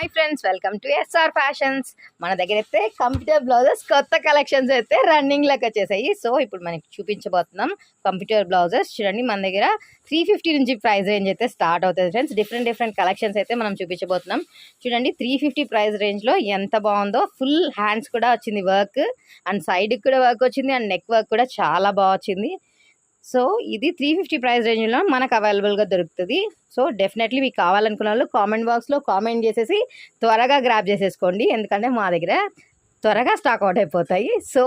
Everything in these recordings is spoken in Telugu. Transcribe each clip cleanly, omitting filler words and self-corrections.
Hi friends, welcome to SR fashions. మన దగ్గర అయితే కంప్యూటర్ బ్లౌజెస్ కొత్త కలెక్షన్స్ అయితే రన్నింగ్లోకి వచ్చేసాయి. సో ఇప్పుడు మనకి చూపించబోతున్నాం కంప్యూటర్ బ్లౌజెస్. చూడండి, మన దగ్గర 350 నుంచి ప్రైస్ రేంజ్ అయితే స్టార్ట్ అవుతుంది ఫ్రెండ్స్. డిఫరెంట్ కలెక్షన్స్ అయితే మనం చూపించబోతున్నాం. చూడండి, 350 ప్రైస్ రేంజ్లో ఎంత బాగుందో. ఫుల్ హ్యాండ్స్ కూడా వచ్చింది వర్క్, అండ్ సైడ్కి కూడా వర్క్ వచ్చింది, అండ్ నెక్ వర్క్ కూడా చాలా బాగా వచ్చింది. సో ఇది 350 ప్రైస్ రేంజ్లో మనకు అవైలబుల్గా దొరుకుతుంది. సో డెఫినెట్లీ మీకు కావాలనుకున్న వాళ్ళు కామెంట్ బాక్స్లో కామెంట్ చేసేసి త్వరగా గ్రాప్ చేసేసుకోండి, ఎందుకంటే మా దగ్గర త్వరగా స్టాక్ అవుట్ అయిపోతాయి. సో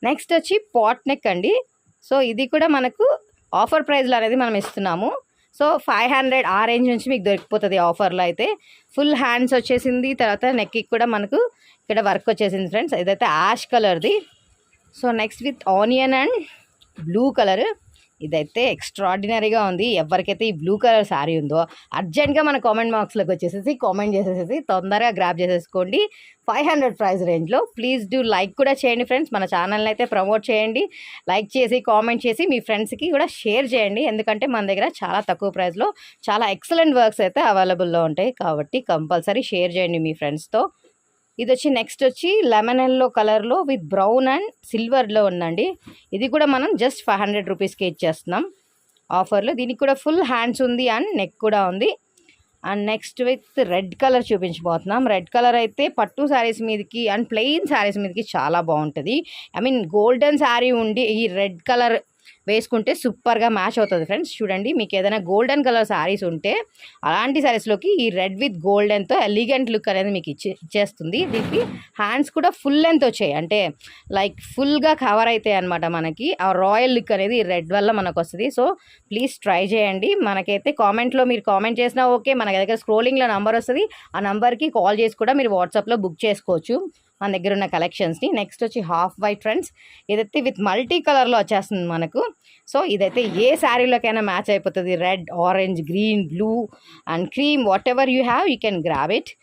నెక్స్ట్ వచ్చి పాట్ నెక్ అండి. సో ఇది కూడా మనకు ఆఫర్ ప్రైస్లో అనేది మనం ఇస్తున్నాము. సో 500 ఆ రేంజ్ నుంచి మీకు దొరికిపోతుంది ఆఫర్లో అయితే. ఫుల్ హ్యాండ్స్ వచ్చేసింది, తర్వాత నెక్కి కూడా మనకు ఇక్కడ వర్క్ వచ్చేసింది ఫ్రెండ్స్. ఇదైతే యాష్ కలర్ది. So next with onion and blue colour. ఇదైతే ఎక్స్ట్రాడినరీగా ఉంది. ఎవరికైతే ఈ బ్లూ కలర్ శారీ ఉందో అర్జెంట్గా మన కామెంట్ బాక్స్లోకి వచ్చేసేసి కామెంట్ చేసేసి తొందరగా గ్రాప్ చేసేసుకోండి. 500 ప్రైస్ రేంజ్లో. ప్లీజ్ డూ లైక్ కూడా చేయండి ఫ్రెండ్స్. మన ఛానల్ని అయితే ప్రమోట్ చేయండి, లైక్ చేసి కామెంట్ చేసి మీ ఫ్రెండ్స్కి కూడా షేర్ చేయండి, ఎందుకంటే మన దగ్గర చాలా తక్కువ ప్రైస్లో చాలా ఎక్సలెంట్ వర్క్స్ అయితే అవైలబుల్లో ఉంటాయి. కాబట్టి కంపల్సరీ షేర్ చేయండి మీ ఫ్రెండ్స్తో. ఇది వచ్చి నెక్స్ట్ వచ్చి లెమన్ ఎల్లో కలర్లో విత్ బ్రౌన్ అండ్ సిల్వర్లో ఉందండి. ఇది కూడా మనం జస్ట్ 500 రూపీస్కి ఇచ్చేస్తున్నాం ఆఫర్లో. దీనికి కూడా ఫుల్ హ్యాండ్స్ ఉంది అండ్ నెక్ కూడా ఉంది. And next with red colour చూపించబోతున్నాం. రెడ్ కలర్ అయితే పట్టు శారీస్ మీదకి అండ్ ప్లెయిన్ శారీస్ మీదకి చాలా బాగుంటుంది. ఐ మీన్ గోల్డెన్ శారీ ఉండి ఈ రెడ్ కలర్ వేసుకుంటే సూపర్గా మ్యాచ్ అవుతుంది ఫ్రెండ్స్. చూడండి, మీకు ఏదైనా గోల్డెన్ కలర్ శారీస్ ఉంటే అలాంటి శారీస్లోకి ఈ రెడ్ విత్ గోల్డెన్తో ఎలిగెంట్ లుక్ అనేది మీకు ఇచ్చేస్తుంది. దీనికి హ్యాండ్స్ కూడా ఫుల్ లెంత్ వచ్చాయి, అంటే లైక్ ఫుల్గా కవర్ అవుతాయి అనమాట. మనకి ఆ రాయల్ లుక్ అనేది రెడ్ వల్ల మనకు వస్తుంది. సో ప్లీజ్ ట్రై చేయండి. మనకైతే కామెంట్లో మీరు కామెంట్ చేసినా ఓకే, మన దగ్గర స్క్రోలింగ్లో నెంబర్ వస్తుంది. ఆ నెంబర్కి కాల్ చేసి కూడా మీరు వాట్సాప్లో బుక్ చేసుకోవచ్చు మన దగ్గర ఉన్న కలెక్షన్స్ని. నెక్స్ట్ వచ్చి హాఫ్ వైట్ ఫ్రెండ్స్. ఇదైతే విత్ మల్టీ కలర్లో వచ్చేస్తుంది మనకు. సో ఇదైతే ఏ శారీలోకైనా మ్యాచ్ అయిపోతుంది. Red, orange, green, blue and cream, what ever you have you can grab it.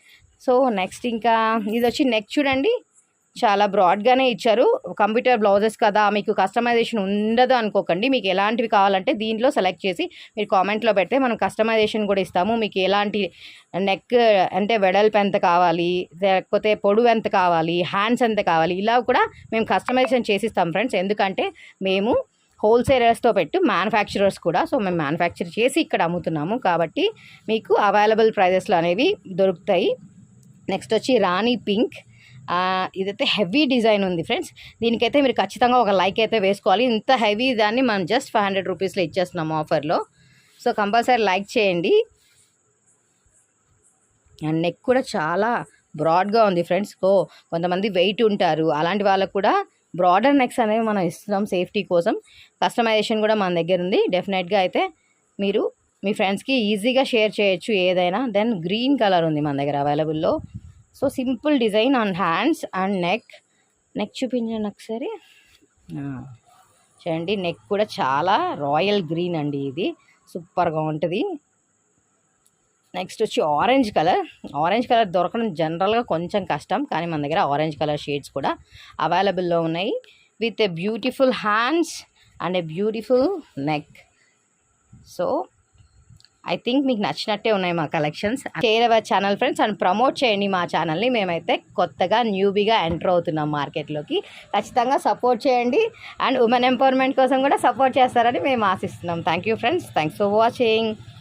So next ఇంకా ఇది వచ్చి నెక్ చూడండి, చాలా బ్రాడ్గానే ఇచ్చారు. కంప్యూటర్ బ్లౌజెస్ కదా, మీకు కస్టమైజేషన్ ఉండదు అనుకోకండి. మీకు ఎలాంటివి కావాలంటే దీంట్లో సెలెక్ట్ చేసి మీరు కామెంట్లో పెడితే మనం కస్టమైజేషన్ కూడా ఇస్తాము. మీకు ఎలాంటి నెక్ అంటే వెడల్పు ఎంత కావాలి, లేకపోతే పొడవు ఎంత కావాలి, హ్యాండ్స్ ఎంత కావాలి, ఇలా కూడా మేము కస్టమైజేషన్ చేసిస్తాం ఫ్రెండ్స్. ఎందుకంటే మేము హోల్సేలర్స్తో పెట్టు మ్యానుఫ్యాక్చరర్స్ కూడా. సో మేము మ్యానుఫ్యాక్చర్ చేసి ఇక్కడ అమ్ముతున్నాము, కాబట్టి మీకు అవైలబుల్ ప్రైజెస్లో అనేవి దొరుకుతాయి. నెక్స్ట్ వచ్చి రాణి పింక్. ఇదైతే హెవీ డిజైన్ ఉంది ఫ్రెండ్స్. దీనికైతే మీరు ఖచ్చితంగా ఒక లైక్ అయితే వేసుకోవాలి. ఇంత హెవీ దాన్ని మనం జస్ట్ 500 రూపీస్లో ఇచ్చేస్తున్నాము ఆఫర్లో. సో కంపల్సరీ లైక్ చేయండి. అండ్ నెక్ కూడా చాలా బ్రాడ్గా ఉంది ఫ్రెండ్స్. కొంతమంది వెయిట్ ఉంటారు, అలాంటి వాళ్ళకు కూడా బ్రాడర్ నెక్స్ అనేవి మనం ఇస్తున్నాం సేఫ్టీ కోసం. కస్టమైజేషన్ కూడా మన దగ్గర ఉంది. డెఫినెట్గా అయితే మీరు మీ ఫ్రెండ్స్కి ఈజీగా షేర్ చేయొచ్చు ఏదైనా. దెన్ గ్రీన్ కలర్ ఉంది మన దగ్గర అవైలబుల్లో. So simple design on hands and neck చూపించండి ఒకసారి. చూడండి, నెక్ కూడా చాలా రాయల్ గ్రీన్ అండి, ఇది సూపర్గా ఉంటుంది. నెక్స్ట్ వచ్చి ఆరెంజ్ కలర్. ఆరెంజ్ కలర్ దొరకడం జనరల్గా కొంచెం కష్టం, కానీ మన దగ్గర ఆరెంజ్ కలర్ షేడ్స్ కూడా అవైలబుల్లో ఉన్నాయి with a beautiful hands and a beautiful neck. So I think మీకు నచ్చినట్టే ఉన్నాయి మా collections. Share our channel friends and promote చేయండి మా ఛానల్ని. మేమైతే కొత్తగా న్యూబీగా ఎంటర్ అవుతున్నాం మార్కెట్లోకి. ఖచ్చితంగా సపోర్ట్ చేయండి అండ్ ఉమెన్ ఎంపవర్మెంట్ కోసం కూడా సపోర్ట్ చేస్తారని మేము ఆశిస్తున్నాం. Thank you friends. Thanks for watching.